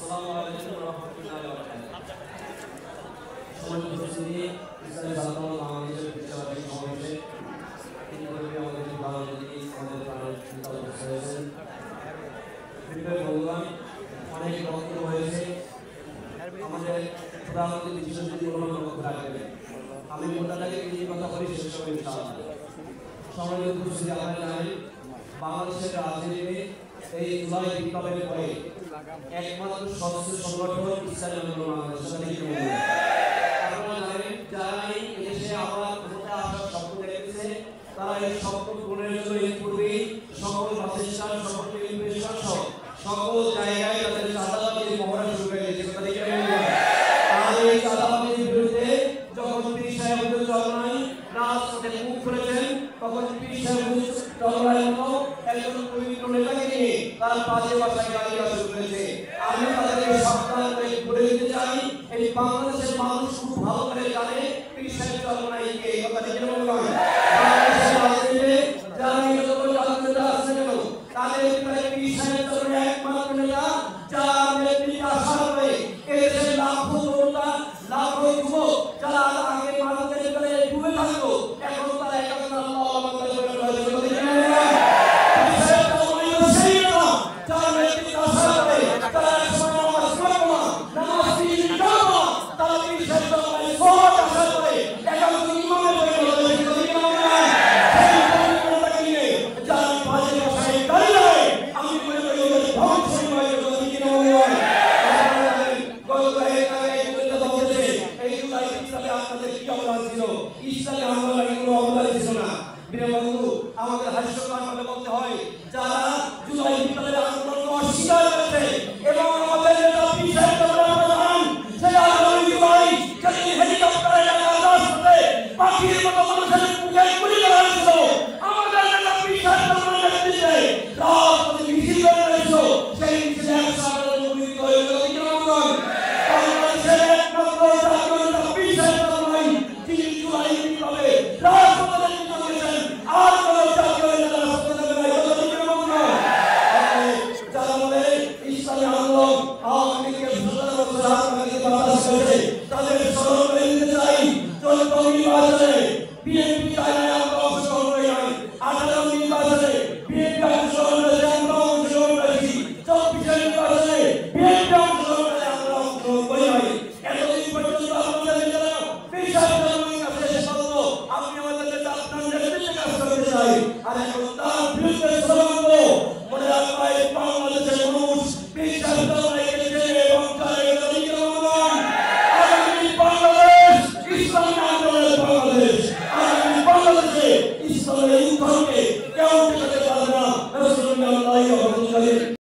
আসসালামু আলাইকুম ওয়া রাহমাতুল্লাহি ওয়া বারাকাতুহু। সম্মানিত উপস্থিতি, ইসলামী ছাত্রদল বাংলাদেশের বিশ্বব্যাপী সমাবেশে তিনি আমাদের বাংলাদেশী আমাদের প্রাণের চিন্তা উপস্থিত হয়েছেন। প্রিয় বন্ধুগণ, অনেক বক্তব্য হয়েছে। আমাদের প্রধানমন্ত্রী বিশ্বজিৎ বক্তব্য রাখবেন। আমি মোটাটাকে কিছু কথা বলি, শেষ করব ইনশাআল্লাহ। সম্মানিত উপস্থিতি, আপনারা জানেন বাংলাদেশের রাজনীতিতে এই জুলাই বিপ্লবের পরে একমাত্র সদস্য সংগঠন ইসলামী আন্দোলন বাংলাদেশ। আপনারা জানেন যারা এই দেশে আবার ক্ষমতা আসার স্বপ্ন দেখতেছে, তারা এই স্বপ্ন পূরণের জন্য এর পূর্বে সকল প্রতিষ্ঠান, সকল ইনভেস্টর সহ সকল জায়গায় তাদের চাঁদাবাজির মহড়া শুরু করে দিয়েছে। আর এই চাঁদাবাজির বিরুদ্ধে যখন পীর সাহেব চরমাই রাজপথে মুখ খুলেছেন, তখন পীর সাহেব চরমাই একজন পবিত্র নেতাকে নিয়ে তার পাশে বাসায় গাড়ি শুরু করেছে। আমি তাদেরকে সাবধান করে বলে দিতে চাই, এই বাংলাদেশের মানুষ খুব ভালো করে জানে পীর সাহেব চরমাইকে। এই কথাটি কেন বললাম? বাংলাদেশের রাজনীতিতে যারা নিরপেক্ষ রাজনীতি আছে কেন, তাদের ভিতরে পীর সাহেব চরমাই একমাত্র নেতা যার নেতৃত্বে আসার পরে এদেশের লাখো জনতা, লাখো যুবক যারা আগে মানুষের ভিতরে ডুবে থাকতো, এখন তারা একাত্তর আল্লাহ আমাদের করে রয়েছে। আমাদের হাস্যকর ভাবে বলতে হয়, যারা জুলাই বিপ্লবের আন্দোলনকে অস্বীকার করেছে এবং আমাদের নেতা পীর সাহেব চরমাই প্রধান সেই আন্দোলন জুলাই যেদিন হেলিকপ্টারে রাজপথে পাখির মতো মানুষের মুখে গুলি করা হয়েছিল, আমাদের নেতা পীর সাহেব চরমাই নেতৃত্বে রাজপথে মিছিল বের হয়েছিল। সেই মিছিলে 100 জন গুলি হয়েছিল। বাংলাদেশের একমাত্র জাতীয় নেতা পীর সাহেব চরমাই, তিনি জুলাই বিপ্লবে রাজপথে নেতৃত্ব দিয়েছেন। আর কোন জাতীয় নেতা রাজপথে যারা বলে ইসলামী আন্দোলন আওয়ামী লীগের 17 বছর আগে বাতাস করেছে, তাদের স্মরণ করে দিতে চাই। চলতি নির্বাচনে বিএনপি চায় না আমরা অংশগ্রহণ করি নাই। 18 নির্বাচনে বিএনপি অংশগ্রহণ করেছে, আমরা অংশগ্রহণ করেছি। 24 নির্বাচনে বিএনপি অংশগ্রহণ করে, আমরা অংশগ্রহণ করি নাই। এতদিন পর্যন্ত আমাদের নেতারা পীর সাহেব চরমাইয়ের কাছে এসে বলল, আপনি আমাদের নেতা, আপনার নেতৃত্বে কাজ করতে চাই। আর এখন তার বিরুদ্ধে স্লোগান দেবো। মনে রাখবা, এই বাংলাদেশের মানুষ পীর সাহেব চরমাইকে চেনে এবং জানে। আগামী বাংলাদেশ ইসলামী আন্দোলনের বাংলাদেশ। আগামী বাংলাদেশে ইসলামের উত্থানকে